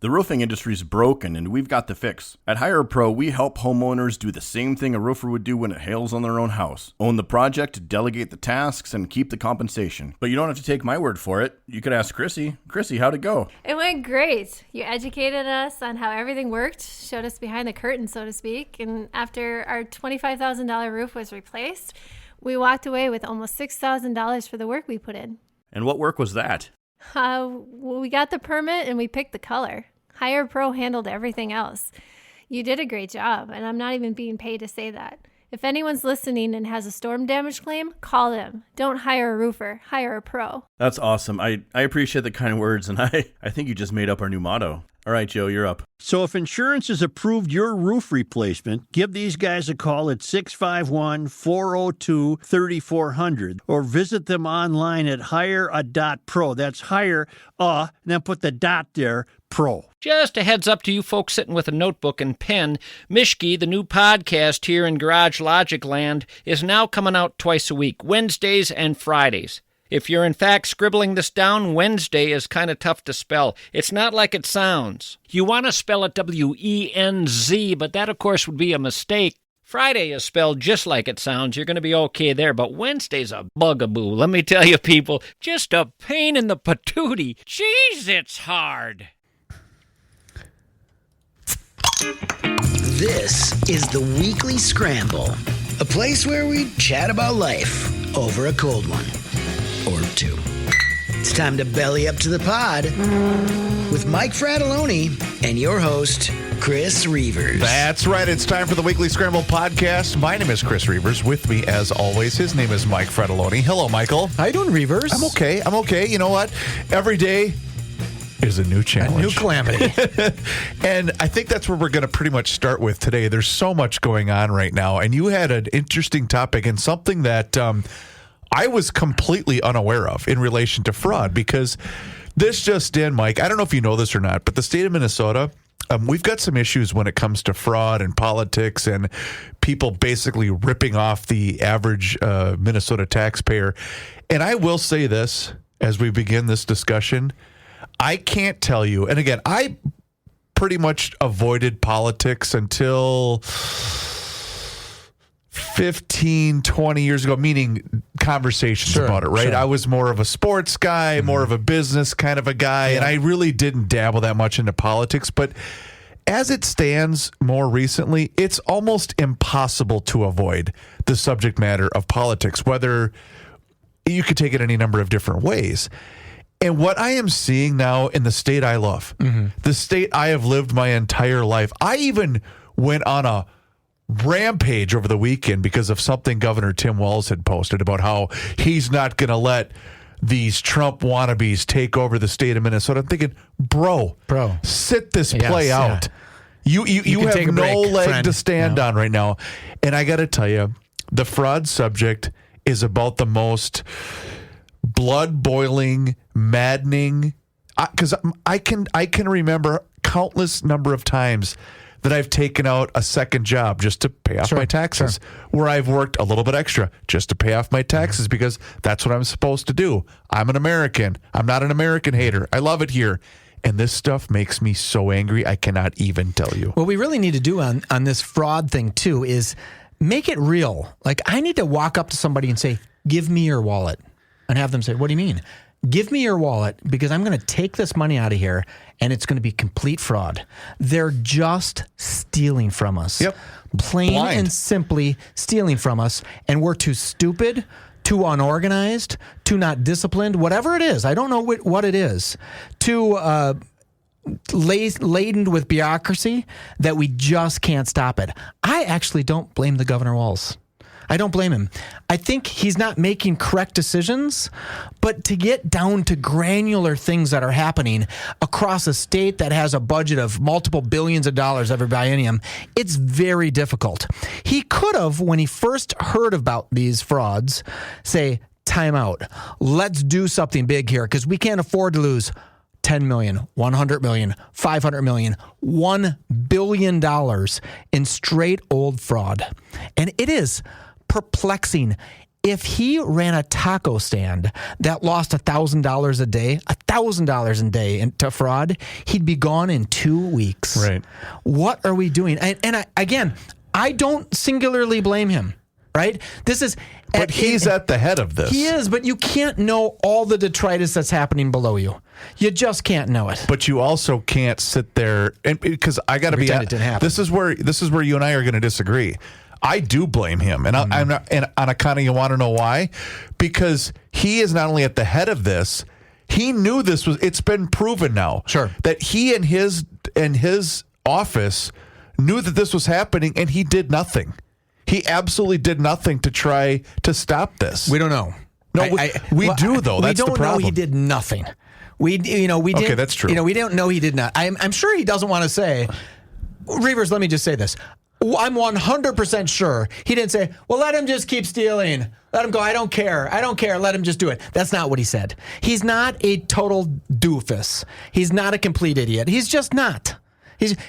The roofing industry is broken, and we've got the fix. At Hire a Pro, we help homeowners do the same thing a roofer would do when it hails on their own house. Own the project, delegate the tasks, and keep the compensation. But you don't have to take my word for it. You could ask Chrissy. Chrissy, how'd it go? It went great. You educated us on how everything worked, showed us behind the curtain, so to speak, and after our $25,000 roof was replaced, we walked away with almost $6,000 for the work we put in. And what work was that? We got the permit and we picked the color. Hire a Pro handled everything else. You did a great job, and I'm not even being paid to say that. If anyone's listening and has a storm damage claim, call them. Don't hire a roofer, hire a pro. That's awesome. I appreciate the kind words, and I think you just made up our new motto. All right, Joe, you're up. So if insurance has approved your roof replacement, give these guys a call at 651-402-3400 or visit them online at hirea.pro. That's hire, and then put the dot there, pro. Just a heads up to you folks sitting with a notebook and pen. Mishki, the new podcast here in Garage Logic Land, is now coming out twice a week, Wednesdays and Fridays. If you're in fact scribbling this down, Wednesday is kind of tough to spell. It's not like it sounds. You want to spell it W-E-N-Z, but that, of course, would be a mistake. Friday is spelled just like it sounds. You're going to be okay there, but Wednesday's a bugaboo. Let me tell you, people, just a pain in the patootie. Jeez, it's hard. This is the Weekly Scramble, a place where we chat about life over a cold one. Or two. It's time to belly up to the pod with Mike Fratelloni and your host, Chris Reavers. That's right. It's time for the Weekly Scramble podcast. My name is Chris Reavers. With me, as always, his name is Mike Fratelloni. Hello, Michael. How you doing, Reavers? I'm okay. You know what? Every day is a new challenge. A new calamity. And I think that's where we're going to pretty much start with today. There's so much going on right now. And you had an interesting topic and something that I was completely unaware of in relation to fraud, because this just in, Mike, I don't know if you know this or not, but the state of Minnesota, we've got some issues when it comes to fraud and politics and people basically ripping off the average Minnesota taxpayer. And I will say this as we begin this discussion, I can't tell you, and again, I pretty much avoided politics until 15, 20 years ago, meaning conversations about it, right? Sure. I was more of a sports guy, more of a business kind of a guy, and I really didn't dabble that much into politics. But as it stands more recently, it's almost impossible to avoid the subject matter of politics, whether you could take it any number of different ways. And what I am seeing now in the state I love, the state I have lived my entire life, I even went on a rampage over the weekend because of something Governor Tim Walz had posted about how he's not going to let these Trump wannabes take over the state of Minnesota. I'm thinking, bro, sit this play out. You have no leg to stand on right now. And I got to tell you, the fraud subject is about the most blood-boiling, maddening, because I can remember countless number of times that I've taken out a second job just to pay off my taxes, where I've worked a little bit extra just to pay off my taxes because that's what I'm supposed to do. I'm an American. I'm not an American hater. I love it here. And this stuff makes me so angry, I cannot even tell you. What we really need to do on this fraud thing, too, is make it real. Like, I need to walk up to somebody and say, give me your wallet. And have them say, what do you mean? Give me your wallet because I'm going to take this money out of here and it's going to be complete fraud. They're just stealing from us. Yep. Plain and simply stealing from us. And we're too stupid, too unorganized, too not disciplined, whatever it is. I don't know what it is. Too laden with bureaucracy that we just can't stop it. I actually don't blame the Governor Walz. I don't blame him. I think he's not making correct decisions, but to get down to granular things that are happening across a state that has a budget of multiple billions of dollars every biennium, it's very difficult. He could have, when he first heard about these frauds, say, time out. Let's do something big here because we can't afford to lose $10 million, $100 million, $500 million, $1 billion in straight old fraud. And it is perplexing. If he ran a taco stand that lost $1,000 a day, $1,000 a day into fraud, he'd be gone in 2 weeks. Right. What are we doing? Again, I don't singularly blame him, right? But he's at the head of this. He is, but you can't know all the detritus that's happening below you. You just can't know it. But you also can't sit there and because I got to be. Pretend it didn't happen. This is where you and I are going to disagree. I do blame him, and I'm not. And on account of, you want to know why? Because he is not only at the head of this. He knew this was. It's been proven now. Sure. That he and his office knew that this was happening, and he did nothing. He absolutely did nothing to try to stop this. We don't know. No, we do though. That's the problem. We don't know he did nothing. We did. Okay, that's true. We don't know he did not. I'm sure he doesn't want to say. Reavers, let me just say this. I'm 100% sure he didn't say, well, let him just keep stealing. Let him go. I don't care. Let him just do it. That's not what he said. He's not a total doofus. He's not a complete idiot. He's just not.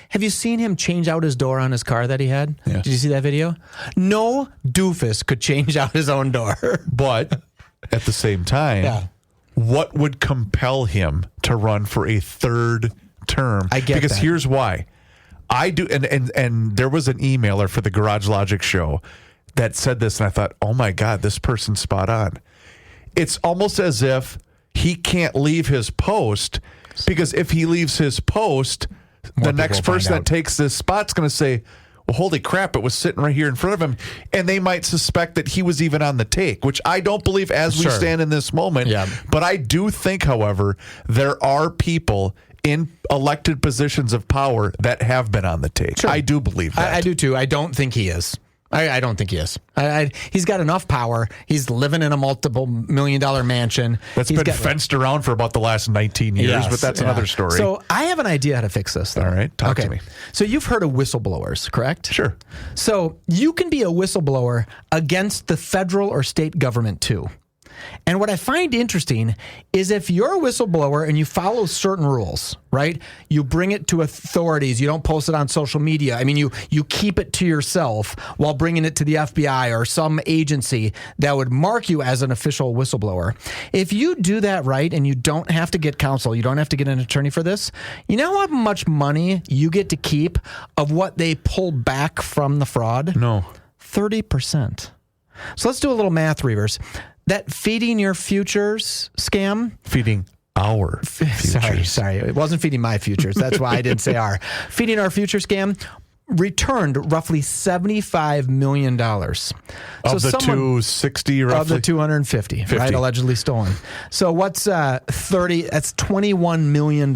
Have you seen him change out his door on his car that he had? Yeah. Did you see that video? No doofus could change out his own door. But at the same time, what would compel him to run for a third term? I get because that. Here's why. I do, and there was an emailer for the Garage Logic show that said this, and I thought, oh my God, this person's spot on. It's almost as if he can't leave his post, because if he leaves his post, the next person that takes this spot's going to say, well, holy crap, it was sitting right here in front of him. And they might suspect that he was even on the take, which I don't believe as we stand in this moment. Yeah. But I do think, however, there are people in elected positions of power that have been on the take. Sure. I do believe that. I do too. I don't think he is. I don't think he is. He's got enough power. He's living in a multiple $1-million mansion. That's been fenced around for about the last 19 years, but that's another story. So I have an idea how to fix this, though. All right, talk to me. So you've heard of whistleblowers, correct? Sure. So you can be a whistleblower against the federal or state government, too. And what I find interesting is if you're a whistleblower and you follow certain rules, right? You bring it to authorities. You don't post it on social media. I mean, you keep it to yourself while bringing it to the FBI or some agency that would mark you as an official whistleblower. If you do that right and you don't have to get counsel, you don't have to get an attorney for this, you know how much money you get to keep of what they pull back from the fraud? No. 30%. So let's do a little math, Reavers. That feeding your futures scam. Feeding our futures. Sorry. It wasn't feeding my futures. That's why I didn't say our. Feeding our future scam returned roughly $75 million. Of the 260, roughly? Of the 250, right? Allegedly stolen. So what's 30? That's $21 million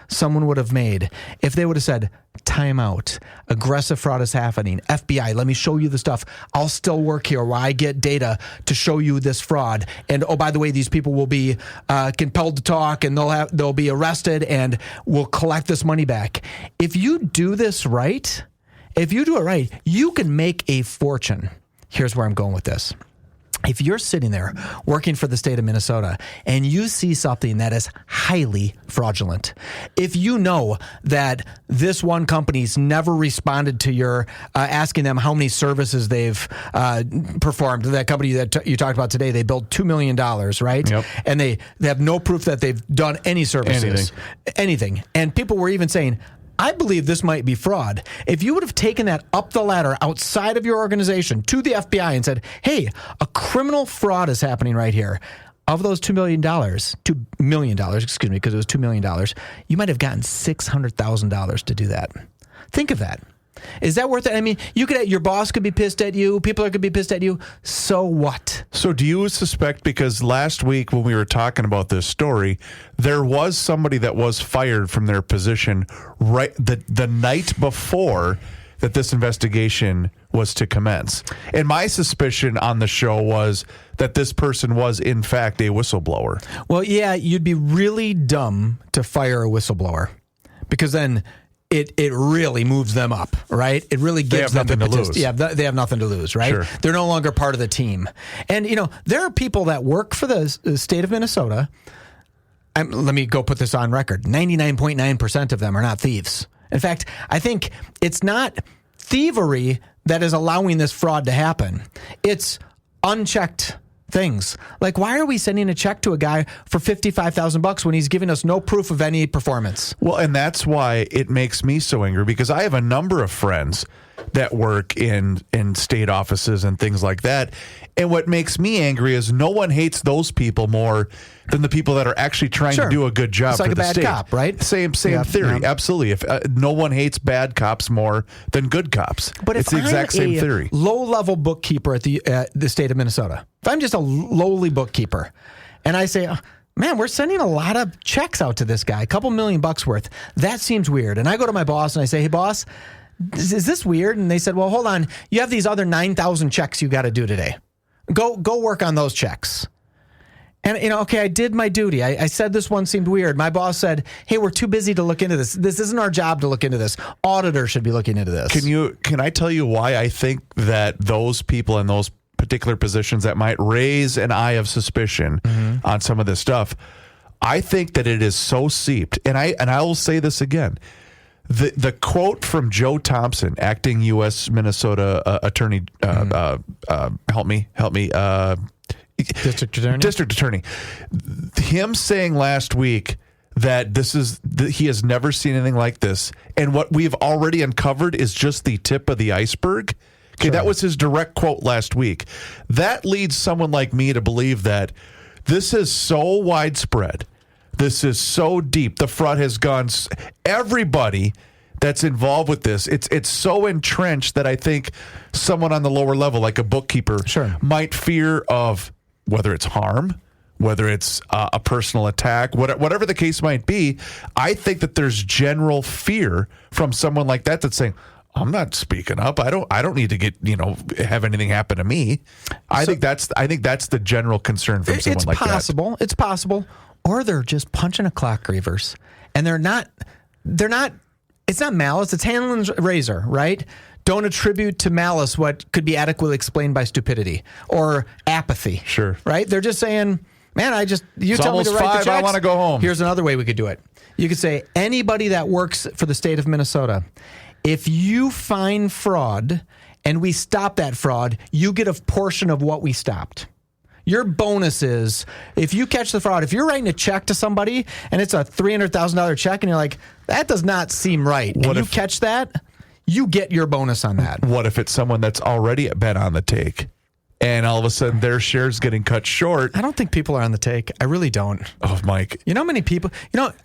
someone would have made if they would have said, time out. Aggressive fraud is happening. FBI, let me show you the stuff. I'll still work here where I get data to show you this fraud. And oh, by the way, these people will be compelled to talk, and they'll be arrested, and we'll collect this money back. If you do this right, you can make a fortune. Here's where I'm going with this. If you're sitting there working for the state of Minnesota and you see something that is highly fraudulent, if you know that this one company's never responded to your asking them how many services they've performed, that company that you talked about today, they billed $2 million, right? Yep. And they have no proof that they've done any services, anything. And people were even saying, I believe this might be fraud. If you would have taken that up the ladder outside of your organization to the FBI and said, hey, a criminal fraud is happening right here. Of those $2 million, excuse me, because it was $2 million, you might have gotten $600,000 to do that. Think of that. Is that worth it? I mean, your boss could be pissed at you. People could be pissed at you. So what? So do you suspect, because last week when we were talking about this story, there was somebody that was fired from their position right the night before that this investigation was to commence. And my suspicion on the show was that this person was, in fact, a whistleblower. Well, yeah, you'd be really dumb to fire a whistleblower, because then it really moves them up, right? It really gives them nothing to lose. Yeah, they have nothing to lose, right? Sure. They're no longer part of the team. And, there are people that work for the state of Minnesota. Let me go put this on record. 99.9% of them are not thieves. In fact, I think it's not thievery that is allowing this fraud to happen. It's unchecked things. Like, why are we sending a check to a guy for $55,000 when he's giving us no proof of any performance? Well, and that's why it makes me so angry, because I have a number of friends that work in state offices and things like that. And what makes me angry is no one hates those people more than the people that are actually trying to do a good job it's like for the a bad state. cop, right? Same theory. Absolutely. If no one hates bad cops more than good cops. But it's if the exact I'm same a theory. low-level bookkeeper at the state of Minnesota, if I'm just a lowly bookkeeper, and I say, man, we're sending a lot of checks out to this guy, a couple $1 million worth. That seems weird. And I go to my boss and I say, hey, boss, is this weird? And they said, well, hold on. You have these other 9,000 checks you got to do today. Go work on those checks. And, okay, I did my duty. I said this one seemed weird. My boss said, hey, we're too busy to look into this. This isn't our job to look into this. Auditor should be looking into this. Can I tell you why I think that those people in those particular positions that might raise an eye of suspicion on some of this stuff? I think that it is so seeped. And I will say this again. The quote from Joe Thompson, acting U.S. Minnesota attorney, help me, District attorney, him saying last week that he has never seen anything like this, and what we've already uncovered is just the tip of the iceberg. Okay, that was his direct quote last week. That leads someone like me to believe that this is so widespread. This is so deep. The fraud has gone. Everybody that's involved with this, it's so entrenched that I think someone on the lower level, like a bookkeeper, might fear of whether it's harm, whether it's a personal attack, whatever the case might be. I think that there's general fear from someone like that that's saying, I'm not speaking up. I don't need to get have anything happen to me. I think that's the general concern from someone like that. It's possible. Or they're just punching a clock grievers, and they're not. It's not malice. It's Hanlon's razor, right? Don't attribute to malice what could be adequately explained by stupidity or apathy. Sure. Right? They're just saying, man, you tell me to write the checks. I want to go home. Here's another way we could do it. You could say, anybody that works for the state of Minnesota, if you find fraud and we stop that fraud, you get a portion of what we stopped. Your bonus is, if you catch the fraud, if you're writing a check to somebody and it's a $300,000 check and you're like, that does not seem right, and you catch that, you get your bonus on that. What if it's someone that's already been on the take and all of a sudden their share's getting cut short? I don't think people are on the take. I really don't. Oh, Mike. You know how many people,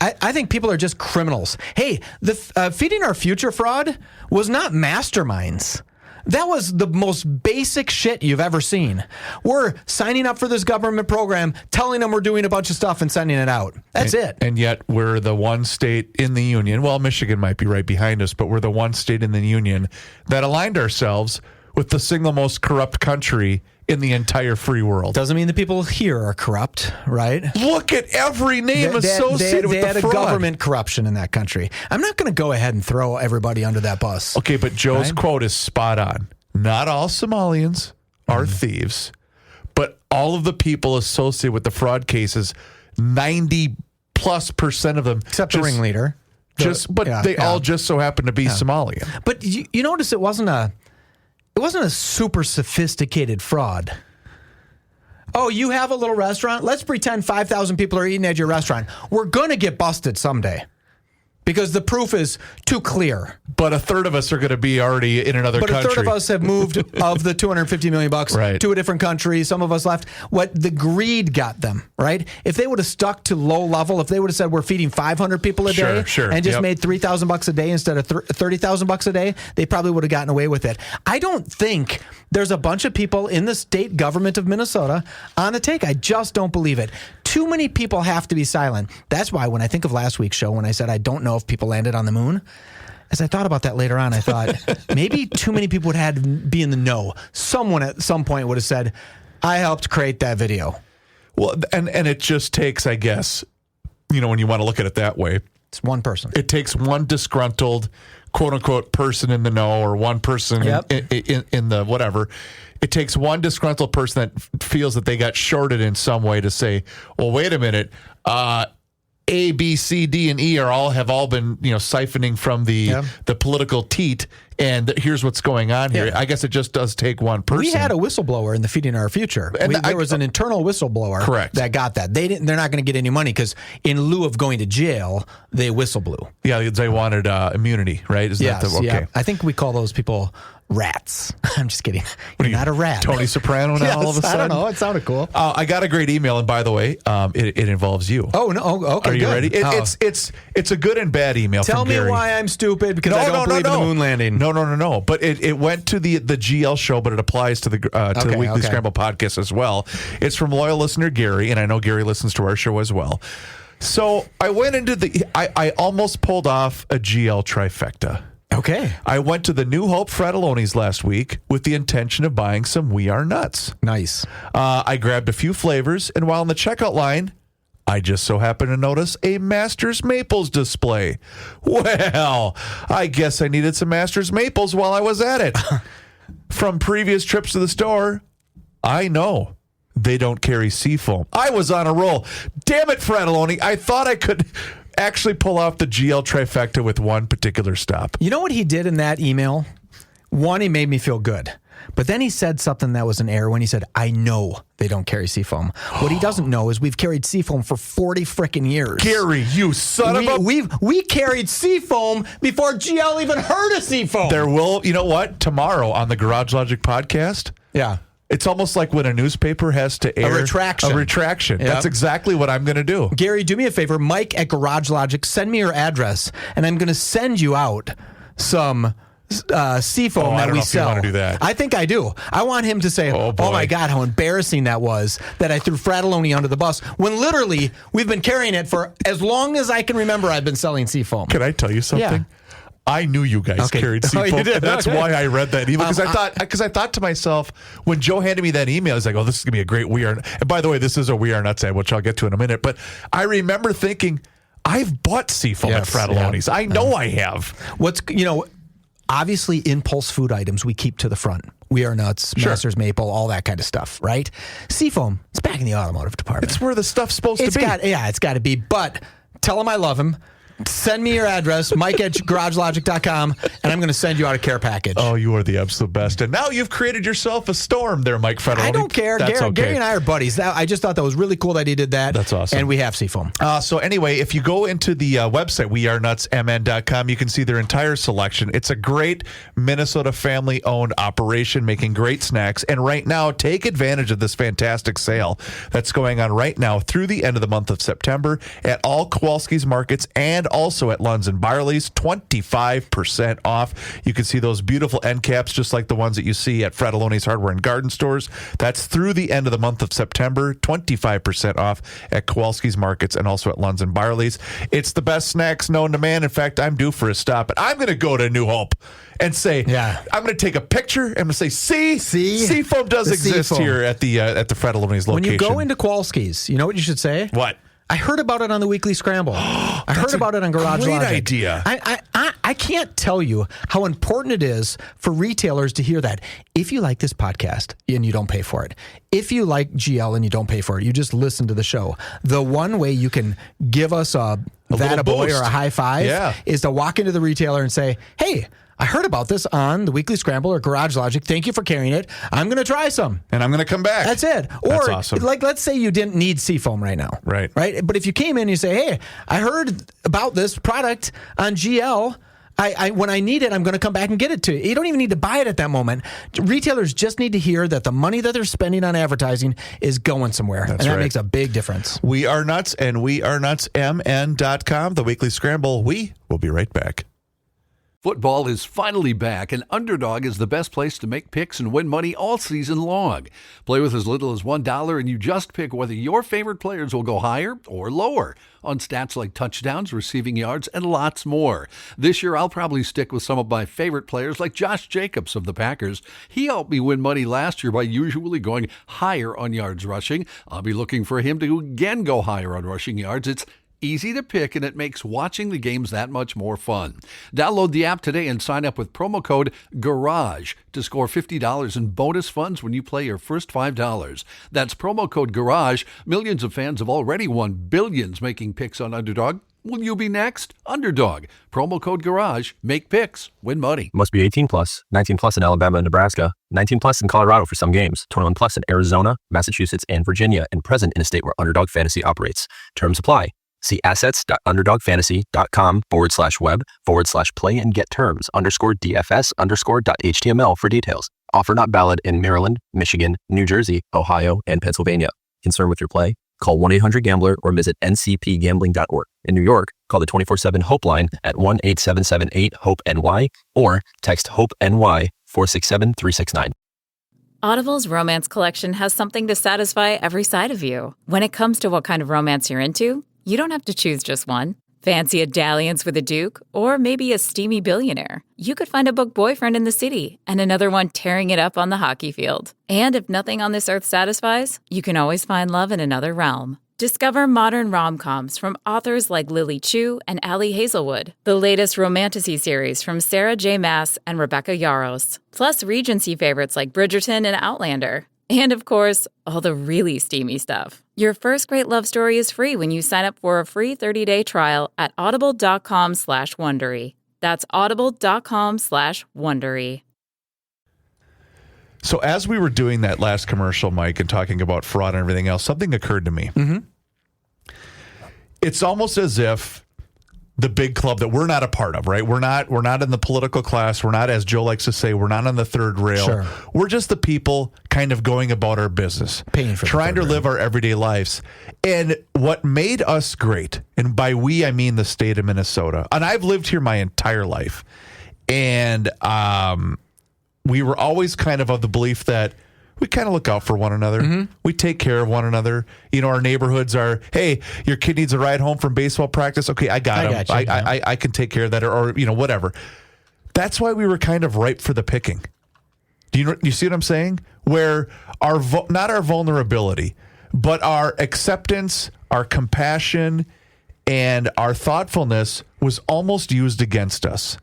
I think people are just criminals. Hey, the Feeding Our Future fraud was not masterminds. That was the most basic shit you've ever seen. We're signing up for this government program, telling them we're doing a bunch of stuff and sending it out. That's it. And yet we're the one state in the union. Well, Michigan might be right behind us, but we're the one state in the union that aligned ourselves with the single most corrupt country in the entire free world. Doesn't mean the people here are corrupt, right? Look at every name associated with the fraud. They had a government corruption in that country. I'm not going to go ahead and throw everybody under that bus. Okay, but Joe's quote is spot on. Not all Somalians are thieves, but all of the people associated with the fraud cases, 90+% of them, except the ringleader. They all just so happen to be Somalian. But you notice it wasn't a super sophisticated fraud. Oh, you have a little restaurant? Let's pretend 5,000 people are eating at your restaurant. We're going to get busted someday because the proof is too clear. But a third of us are going to be already in another country. But a third of us have moved of the $250 million to a different country. Some of us left. What the greed got them, right? If they would have stuck to low level, if they would have said we're feeding 500 people a day and just made $3,000 a day instead of $30,000 a day, they probably would have gotten away with it. I don't think there's a bunch of people in the state government of Minnesota on the take. I just don't believe it. Too many people have to be silent. That's why when I think of last week's show, when I said I don't know if people landed on the moon, as I thought about that later on, I thought maybe too many people would have had to be in the know. Someone at some point would have said, I helped create that video. Well, and it just takes, I guess, when you want to look at it that way, it's one person. It takes one disgruntled, quote unquote, person in the know, or one person in the whatever. It takes one disgruntled person that feels that they got shorted in some way to say, well, wait a minute, A, B, C, D, and E have all been siphoning from the political teat, And here's what's going on here. Yeah. I guess it just does take one person. We had a whistleblower in the Feeding Our Future. And There was an internal whistleblower Correct. that got that. They're not going to get any money because in lieu of going to jail, they whistleblew. Yeah, they wanted immunity, right? Is that okay? Yeah. I think we call those people rats. I'm just kidding. You're not a rat. Tony Soprano now all of a Yes, sudden? I don't know. It sounded cool. I got a great email, and by the way, it involves you. Oh, no. Oh, okay, Are you good. ready? Oh. It's a good and bad email Tell from me Gary. why I'm stupid because I don't believe in the moon landing. No. But it went to the GL show, but it applies to the Weekly Scramble podcast as well. It's from loyal listener Gary, and I know Gary listens to our show as well. So I went into I almost pulled off a GL trifecta. Okay. I went to the New Hope Fratelloni's last week with the intention of buying some We Are Nuts. Nice. I grabbed a few flavors, and while in the checkout line, I just so happened to notice a Masters Maples display. Well, I guess I needed some Masters Maples while I was at it. From previous trips to the store, I know they don't carry seafoam. I was on a roll. Damn it, Fratelloni. I thought I could actually pull off the GL trifecta with one particular stop. You know what he did in that email? One, he made me feel good. But then he said something that was an error when he said, I know they don't carry seafoam. What he doesn't know is we've carried seafoam for 40 frickin' years. Gary, you son of a... We carried seafoam before GL even heard of seafoam. There will, you know what? Tomorrow on the Garage Logic podcast... Yeah. It's almost like when a newspaper has to air A retraction. Yep. That's exactly what I'm going to do. Gary, do me a favor. Mike at Garage Logic, send me your address, and I'm going to send you out some seafoam that we sell. I don't know if you want to do that. I think I do. I want him to say, Oh, boy. oh my God, how embarrassing that was that I threw Fratelloni under the bus when literally we've been carrying it for as long as I can remember. I've been selling seafoam. Can I tell you something? Yeah. I knew you guys carried seafoam, you did? and that's Okay. why I read that email, because I thought to myself, when Joe handed me that email, he's like, oh, this is going to be a great We Are... And by the way, this is a We Are Nuts ad, which I'll get to in a minute, but I remember thinking, I've bought seafoam at Fratelloni's. Yeah. I know I have. Obviously impulse food items we keep to the front. We Are Nuts, Masters Maple, all that kind of stuff, right? Seafoam, it's back in the automotive department. It's where the stuff's supposed to be. It's got to be. But tell him I love him. Send me your address, Mike at garagelogic.com, and I'm going to send you out a care package. Oh, you are the absolute best. And now you've created yourself a storm there, Mike Fratelloni. I don't care. Gary and I are buddies. I just thought that was really cool that he did that. That's awesome. And we have seafoam. So anyway, if you go into the website, wearenutsmn.com, you can see their entire selection. It's a great Minnesota family-owned operation making great snacks. And right now, take advantage of this fantastic sale that's going on right now through the end of the month of September at all Kowalski's markets and also at Lunds and Byerly's, 25% off. You can see those beautiful end caps just like the ones that you see at Fratelloni's Hardware and Garden Stores. That's through the end of the month of September, 25% off at Kowalski's markets and also at Lunds and Byerly's. It's the best snacks known to man. In fact, I'm due for a stop, and I'm going to go to New Hope and say, I'm going to take a picture. I'm going to say, see, seafoam does exist seafoam here at the Fratelloni's location. When you go into Kowalski's, you know what you should say? What? I heard about it on the Weekly Scramble. I heard about it on Garage Logic. Great idea. I can't tell you how important it is for retailers to hear that. If you like this podcast and you don't pay for it, if you like GL and you don't pay for it, you just listen to the show. The one way you can give us a boy or a high five is to walk into the retailer and say, hey, I heard about this on the Weekly Scramble or Garage Logic. Thank you for carrying it. I'm going to try some. And I'm going to come back. That's it. Or, That's awesome. like, let's say you didn't need seafoam right now. Right. But if you came in and you say, hey, I heard about this product on GL. When I need it, I'm going to come back and get it to you. You don't even need to buy it at that moment. Retailers just need to hear that the money that they're spending on advertising is going somewhere. That's that right. makes a big difference. We Are Nuts and wearenutsmn.com, the Weekly Scramble. We will be right back. Football is finally back, and Underdog is the best place to make picks and win money all season long. Play with as little as $1, and you just pick whether your favorite players will go higher or lower on stats like touchdowns, receiving yards, and lots more. This year, I'll probably stick with some of my favorite players like Josh Jacobs of the Packers. He helped me win money last year by usually going higher on yards rushing. I'll be looking for him to again go higher on rushing yards. It's easy to pick, and it makes watching the games that much more fun. Download the app today and sign up with promo code GARAGE to score $50 in bonus funds when you play your first $5. That's promo code GARAGE. Millions of fans have already won billions making picks on Underdog. Will you be next? Underdog. Promo code GARAGE. Make picks. Win money. Must be 18 plus, 19 plus in Alabama and Nebraska, 19 plus in Colorado for some games, 21 plus in Arizona, Massachusetts, and Virginia, and present in a state where Underdog Fantasy operates. Terms apply. See assets.underdogfantasy.com/web/play and get terms _DFS_.html for details. Offer not valid in Maryland, Michigan, New Jersey, Ohio, and Pennsylvania. Concerned with your play? Call 1-800-GAMBLER or visit ncpgambling.org. In New York, call the 24/7-HOPE line at 1-877-8-HOPE-NY or text HOPE-NY 467-369. Audible's romance collection has something to satisfy every side of you. When it comes to what kind of romance you're into, you don't have to choose just one. Fancy a dalliance with a duke or maybe a steamy billionaire? You could find a book boyfriend in the city and another one tearing it up on the hockey field. And if nothing on this earth satisfies, you can always find love in another realm. Discover modern rom-coms from authors like Lily Chu and Ali Hazelwood, the latest romantasy series from Sarah J. Maas and Rebecca Yarros, plus Regency favorites like Bridgerton and Outlander. And of course, all the really steamy stuff. Your first great love story is free when you sign up for a free 30-day trial at audible.com/Wondery. That's audible.com/Wondery. So as we were doing that last commercial, Mike, and talking about fraud and everything else, something occurred to me. Mm-hmm. It's almost as if the big club that we're not a part of, right? We're not in the political class. We're not, as Joe likes to say, we're not on the third rail. Sure. We're just the people kind of going about our business, paying for trying to live our everyday lives. And what made us great, and by we, I mean the state of Minnesota, and I've lived here my entire life, and we were always kind of the belief that we kind of look out for one another. Mm-hmm. We take care of one another. You know, our neighborhoods are, hey, your kid needs a ride home from baseball practice. Okay, I got him. I can take care of that, or you know, whatever. That's why we were kind of ripe for the picking. Do you see what I'm saying? Where not our vulnerability, but our acceptance, our compassion, and our thoughtfulness was almost used against us.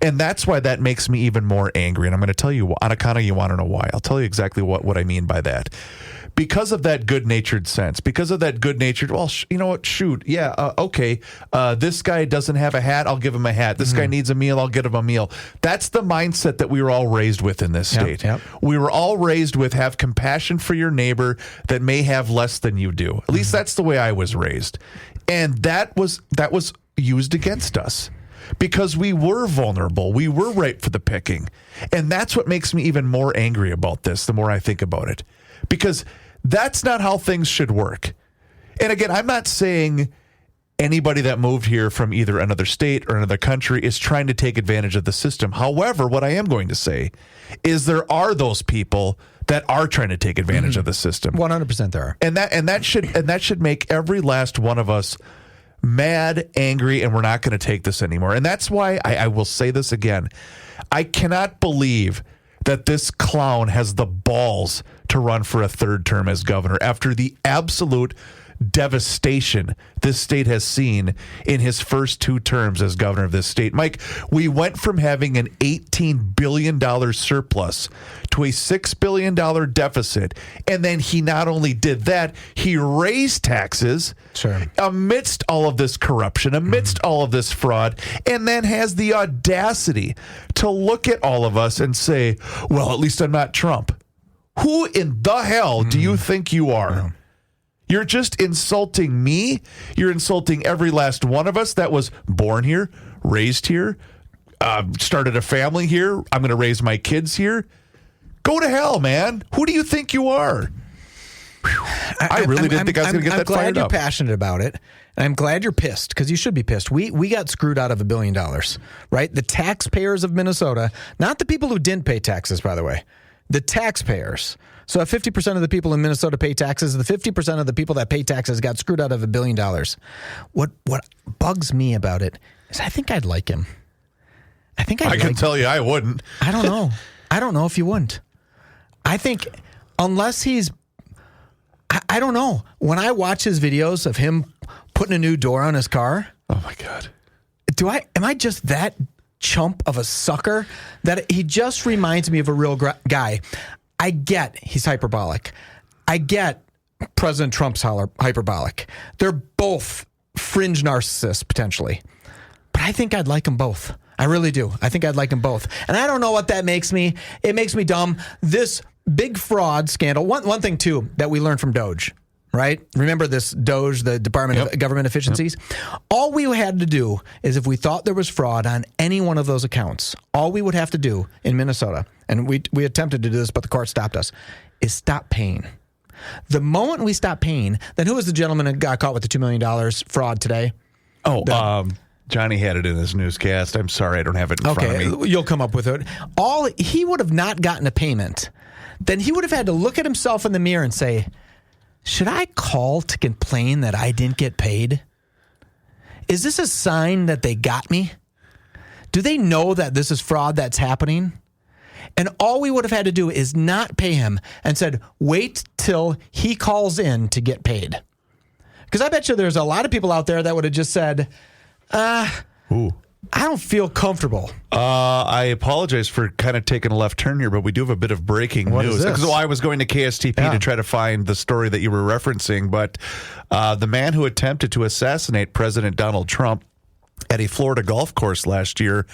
And that's why that makes me even more angry. And I'm going to tell you, on account of you want to know why. I'll tell you exactly what I mean by that. Because of that good-natured sense, because of that good-natured, well, you know what, shoot, yeah, okay, this guy doesn't have a hat, I'll give him a hat. This guy needs a meal, I'll get him a meal. That's the mindset that we were all raised with in this state. Yep. We were all raised with have compassion for your neighbor that may have less than you do. At least that's the way I was raised. And that was used against us. Because we were vulnerable. We were ripe for the picking. And that's what makes me even more angry about this, the more I think about it. Because that's not how things should work. And again, I'm not saying anybody that moved here from either another state or another country is trying to take advantage of the system. However, what I am going to say is there are those people that are trying to take advantage of the system. 100% there are. And that should make every last one of us mad, angry, and we're not going to take this anymore. And that's why I will say this again. I cannot believe that this clown has the balls to run for a third term as governor after the absolute devastation this state has seen in his first 2 terms as governor of this state. Mike, we went from having an $18 billion surplus to a $6 billion deficit. And then he not only did that, he raised taxes amidst all of this corruption, amidst all of this fraud, and then has the audacity to look at all of us and say, well, at least I'm not Trump. Who in the hell do you think you are? Yeah. You're just insulting me. You're insulting every last one of us that was born here, raised here, started a family here. I'm going to raise my kids here. Go to hell, man. Who do you think you are? I really didn't think I was going to get that fired up. I'm glad you're passionate about it. And I'm glad you're pissed, because you should be pissed. We got screwed out of $1 billion, right? The taxpayers of Minnesota, not the people who didn't pay taxes, by the way, the taxpayers. So if 50% of the people in Minnesota pay taxes, the 50% of the people that pay taxes got screwed out of $1 billion. What bugs me about it is I think I'd like him. I can tell you I wouldn't. I don't know. I don't know if you wouldn't. I think unless he's, I don't know. When I watch his videos of him putting a new door on his car. Oh my God. Am I just that chump of a sucker that he just reminds me of a real guy? I get he's hyperbolic. I get President Trump's hyperbolic. They're both fringe narcissists, potentially. But I think I'd like them both. I really do. I think I'd like them both. And I don't know what that makes me. It makes me dumb. This big fraud scandal. One thing, too, that we learned from DOJ, right? Remember this DOJ, the Department of Government Efficiencies? Yep. All we had to do is if we thought there was fraud on any one of those accounts, all we would have to do in Minnesota, and we attempted to do this, but the court stopped us, is stop paying. The moment we stop paying, then who was the gentleman who got caught with the $2 million fraud today? Johnny had it in his newscast. I'm sorry, I don't have it in front of me. You'll come up with it. He would have not gotten a payment. Then he would have had to look at himself in the mirror and say, should I call to complain that I didn't get paid? Is this a sign that they got me? Do they know that this is fraud that's happening? And all we would have had to do is not pay him and said, wait till he calls in to get paid. Because I bet you there's a lot of people out there that would have just said, I don't feel comfortable. I apologize for kind of taking a left turn here, but we do have a bit of breaking news. Because I was going to KSTP to try to find the story that you were referencing, but the man who attempted to assassinate President Donald Trump at a Florida golf course last year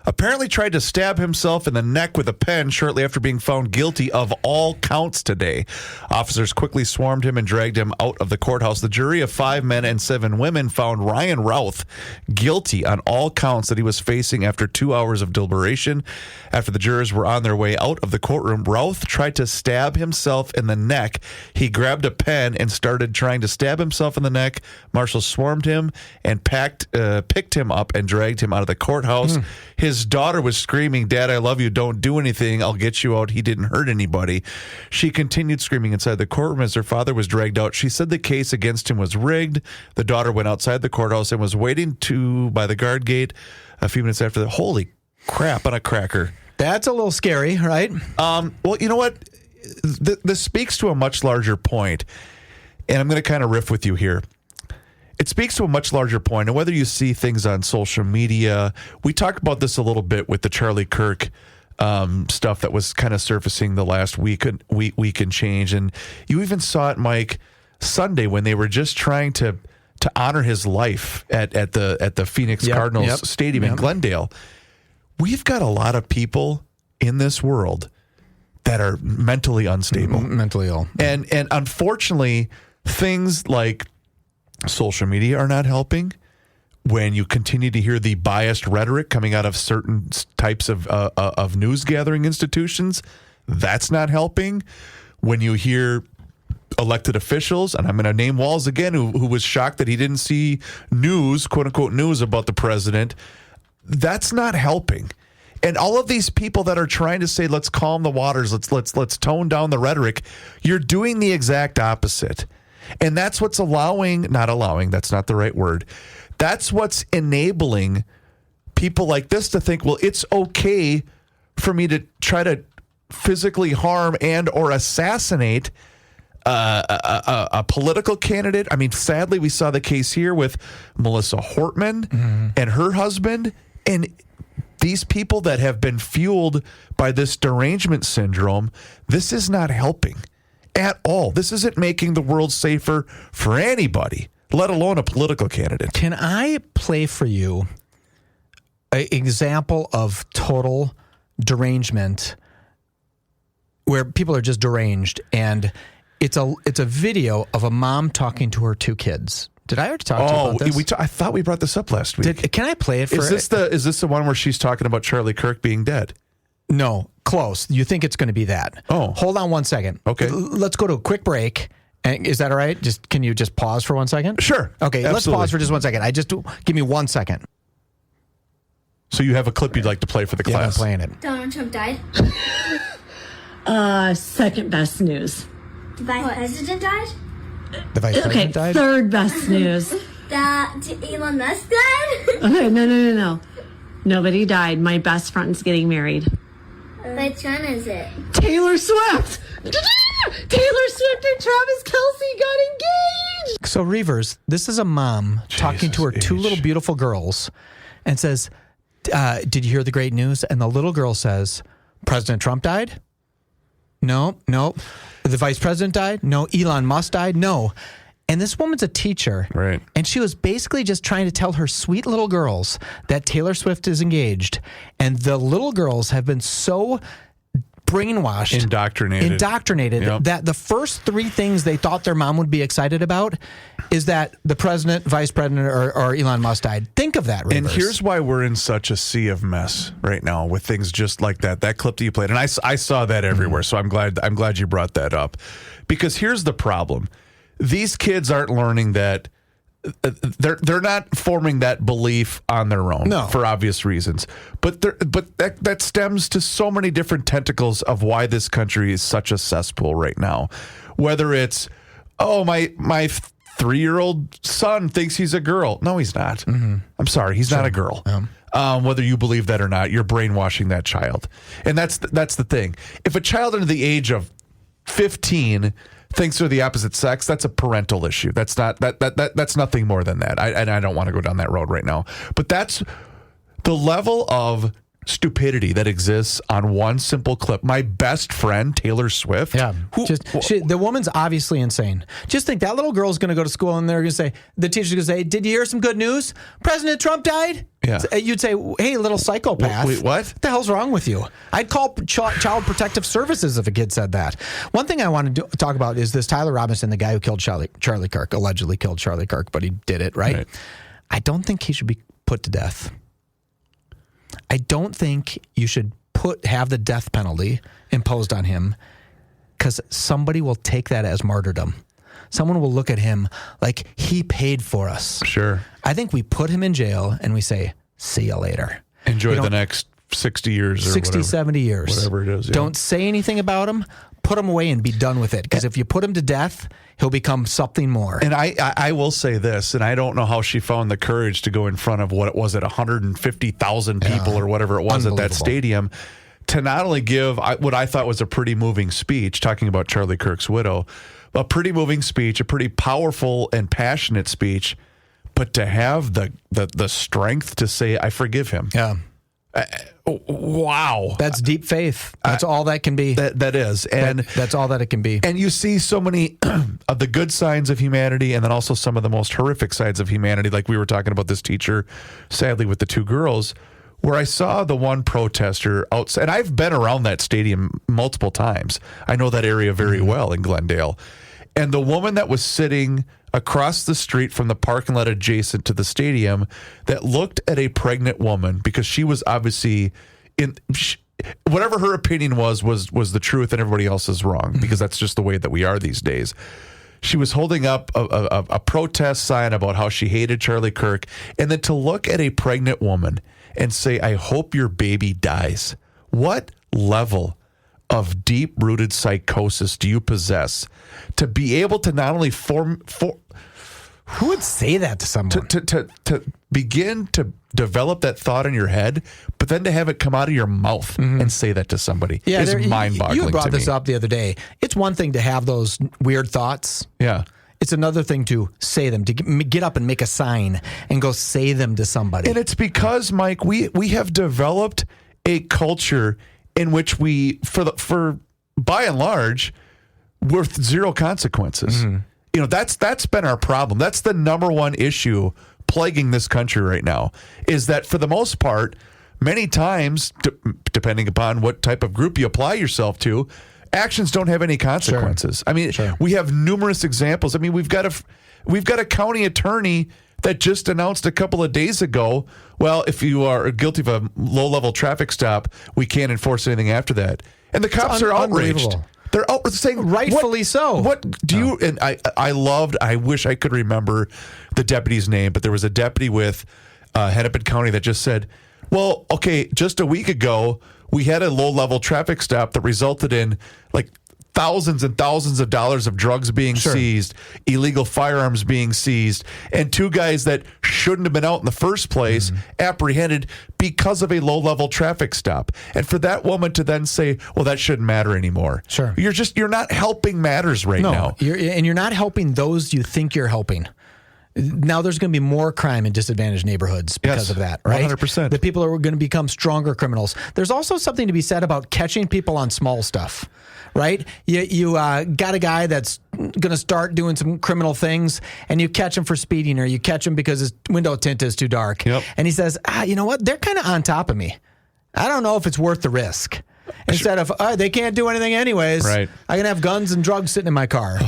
apparently tried to stab himself in the neck with a pen shortly after being found guilty of all counts today. Officers quickly swarmed him and dragged him out of the courthouse. The jury of 5 men and 7 women found Ryan Routh guilty on all counts that he was facing after 2 hours of deliberation. After the jurors were on their way out of the courtroom, Routh tried to stab himself in the neck. He grabbed a pen and started trying to stab himself in the neck. Marshals swarmed him and picked him up and dragged him out of the courthouse. His daughter was screaming, "Dad, I love you. Don't do anything. I'll get you out. He didn't hurt anybody." She continued screaming inside the courtroom as her father was dragged out. She said the case against him was rigged. The daughter went outside the courthouse and was waiting by the guard gate a few minutes after that. Holy crap on a cracker. That's a little scary, right? Well, you know what? This speaks to a much larger point, and I'm going to kind of riff with you here. It speaks to a much larger point, and whether you see things on social media, we talked about this a little bit with the Charlie Kirk stuff that was kind of surfacing the last week and change, and you even saw it, Mike, Sunday when they were just trying to honor his life at the Phoenix Cardinals Stadium in Glendale. We've got a lot of people in this world that are mentally unstable, mentally ill, and unfortunately, things like social media are not helping. When you continue to hear the biased rhetoric coming out of certain types of news gathering institutions, that's not helping. When you hear elected officials, and I'm going to name Walz again, who was shocked that he didn't see news, quote unquote news about the president, that's not helping. And all of these people that are trying to say, let's calm the waters, let's tone down the rhetoric, you're doing the exact opposite. And that's what's that's not the right word. That's what's enabling people like this to think, well, it's okay for me to try to physically harm and or assassinate a political candidate. I mean, sadly, we saw the case here with Melissa Hortman and her husband. And these people that have been fueled by this derangement syndrome, this is not helping at all. This isn't making the world safer for anybody, let alone a political candidate. Can I play for you an example of total derangement where people are just deranged, and it's a video of a mom talking to her 2 kids? Did I already talk to you about this? I thought we brought this up last week. Can I play it for Is this the one where she's talking about Charlie Kirk being dead? No, close. You think it's going to be that. Oh. Hold on one second. Okay. Let's go to a quick break. And is that all right? Can you just pause for 1 second? Sure. Okay, absolutely. Let's pause for just 1 second. Give me 1 second. So you have a clip you'd like to play for the class? Yeah, I'm playing it. Donald Trump died. Second best news. The vice president died? The vice president died? Third best news. That Elon Musk died? Okay, no. Nobody died. My best friend's getting married. Which one is it? Taylor Swift! Taylor Swift and Travis Kelce got engaged! So, Reavers, this is a mom talking to her 2 little beautiful girls and says, did you hear the great news? And the little girl says, President Trump died? No. The vice president died? No. Elon Musk died? No. And this woman's a teacher. Right. And she was basically just trying to tell her sweet little girls that Taylor Swift is engaged. And the little girls have been so brainwashed, indoctrinated Yep. that the first 3 things they thought their mom would be excited about is that the president, vice president, or Elon Musk died. Think of that, Rivers. And here's why we're in such a sea of mess right now with things just like that. That clip that you played, and I saw that everywhere. So I'm glad you brought that up, because here's the problem: these kids aren't learning that. They're not forming that belief on their own, for obvious reasons. But that stems to so many different tentacles of why this country is such a cesspool right now. Whether it's, my 3-year-old son thinks he's a girl. No, he's not. I'm sorry, he's not a girl. Whether you believe that or not, you're brainwashing that child, and that's the thing. If a child under the age of 15 thinks they're the opposite sex, that's a parental issue. That's not that's nothing more than that. I don't want to go down that road right now. But that's the level of stupidity that exists on one simple clip. My best friend, Taylor Swift. Yeah. The woman's obviously insane. Just think that little girl's going to go to school and they're going to say, the teacher's going to say, did you hear some good news? President Trump died? Yeah. You'd say, hey, little psychopath. Wait, what? What the hell's wrong with you? I'd call Child Protective Services if a kid said that. One thing I want to talk about is this Tyler Robinson, the guy who killed Charlie Kirk, allegedly killed Charlie Kirk, but he did it, right? I don't think he should be put to death. I don't think you should have the death penalty imposed on him, because somebody will take that as martyrdom. Someone will look at him like he paid for us. Sure. I think we put him in jail and we say, see you later. Enjoy the next 60 years or 60, whatever. 70 years. Whatever it is. Yeah. Don't say anything about him. Put him away and be done with it. Because if you put him to death, he'll become something more. And I will say this, and I don't know how she found the courage to go in front of, what was it, 150,000 people or whatever it was at that stadium, to not only give what I thought was a pretty moving speech, talking about Charlie Kirk's widow, a pretty moving speech, a pretty powerful and passionate speech, but to have the strength to say, I forgive him. Yeah. Wow. That's deep faith. That's all that can be. That is. And that's all that it can be. And you see so many of the good signs of humanity, and then also some of the most horrific sides of humanity, like we were talking about this teacher, sadly, with the 2 girls, where I saw the one protester outside. And I've been around that stadium multiple times. I know that area very well in Glendale. And the woman that was sitting across the street from the parking lot adjacent to the stadium that looked at a pregnant woman, because she was obviously whatever her opinion was the truth and everybody else is wrong, because that's just the way that we are these days. She was holding up a protest sign about how she hated Charlie Kirk, and then to look at a pregnant woman and say, I hope your baby dies. What level of deep-rooted psychosis do you possess to be able to not only who would say that to someone? To begin to develop that thought in your head, but then to have it come out of your mouth and say that to somebody is mind-boggling. You brought to this me. up the other day. It's one thing to have those weird thoughts. Yeah. It's another thing to say them, to get up and make a sign and go say them to somebody. And it's because, Mike, we have developed a culture in which we, for by and large, with zero consequences. You know, that's been our problem. That's the number one issue plaguing this country right now, is that for the most part, many times, depending upon what type of group you apply yourself to, actions don't have any consequences. Sure. I mean, we have numerous examples. I mean, we've got a county attorney that just announced a couple of days ago, well, if you are guilty of a low-level traffic stop, we can't enforce anything after that. And the cops are outraged. They're saying, rightfully so. What do you, and I wish I could remember the deputy's name, but there was a deputy with Hennepin County that just said, well, okay, just a week ago, we had a low-level traffic stop that resulted in like thousands and thousands of dollars of drugs being seized, illegal firearms being seized, and 2 guys that shouldn't have been out in the first place apprehended because of a low-level traffic stop. And for that woman to then say, well, that shouldn't matter anymore. Sure. You're not helping matters right now. You're not helping those you think you're helping. Now there's going to be more crime in disadvantaged neighborhoods because of that, right? 100%. The people are going to become stronger criminals. There's also something to be said about catching people on small stuff, right? You got a guy that's going to start doing some criminal things, and you catch him for speeding, or you catch him because his window tint is too dark. Yep. And he says, you know what? They're kind of on top of me. I don't know if it's worth the risk. Instead of, they can't do anything anyways. Right. I can have guns and drugs sitting in my car.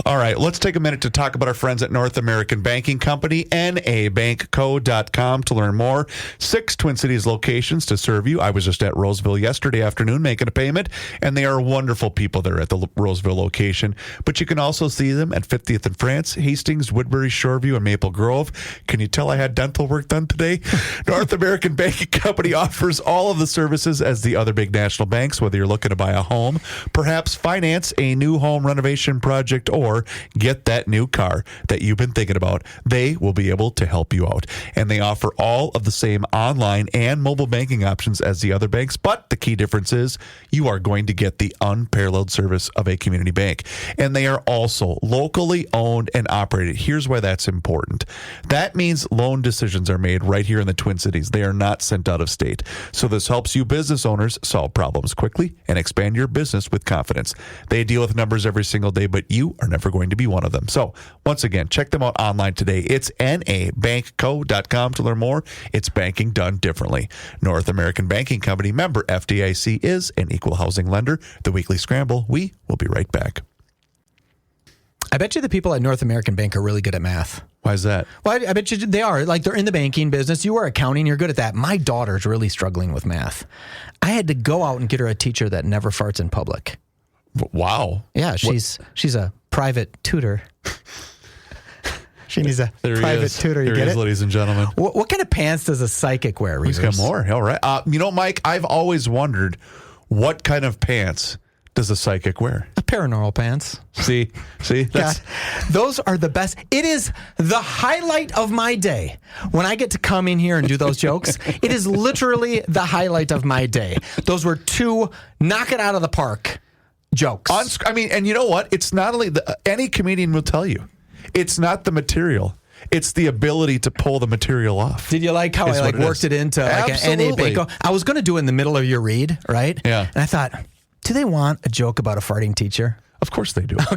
All right, let's take a minute to talk about our friends at North American Banking Company, nabankco.com, to learn more. 6 Twin Cities locations to serve you. I was just at Roseville yesterday afternoon making a payment, and they are wonderful people there at the Roseville location. But you can also see them at 50th and France, Hastings, Woodbury, Shoreview, and Maple Grove. Can you tell I had dental work done today? North American Banking Company offers all of the services as the other big national banks, whether you're looking to buy a home, perhaps finance a new home renovation project, or get that new car that you've been thinking about. They will be able to help you out. And they offer all of the same online and mobile banking options as the other banks, but the key difference is you are going to get the unparalleled service of a community bank. And they are also locally owned and operated. Here's why that's important. That means loan decisions are made right here in the Twin Cities. They are not sent out of state. So this helps you business owners solve problems quickly and expand your business with confidence. They deal with numbers every single day, but you are never going to be one of them. So once again, check them out online today. It's nabankco.com to learn more. It's banking done differently. North American Banking Company, member FDIC, is an equal housing lender. The Weekly Scramble. We will be right back. I bet you the people at North American Bank are really good at math. Why is that? Well, I bet you they are. Like, they're in the banking business. You are accounting. You're good at that. My daughter's really struggling with math. I had to go out and get her a teacher that never farts in public. Wow. Yeah, she's a private tutor. She needs a private tutor. You get it, ladies and gentlemen. What kind of pants does a psychic wear? He's got more. All right. Mike, I've always wondered, what kind of pants does a psychic wear? Paranormal pants. See, God, those are the best. It is the highlight of my day when I get to come in here and do those jokes. It is literally the highlight of my day. Those were 2 knock it out of the park jokes. And you know what? It's not only any comedian will tell you, it's not the material. It's the ability to pull the material off. Did you like how I worked it into like an NA Banco? I was going to do it in the middle of your read, right? Yeah. And I thought, do they want a joke about a farting teacher? Of course they do. Okay,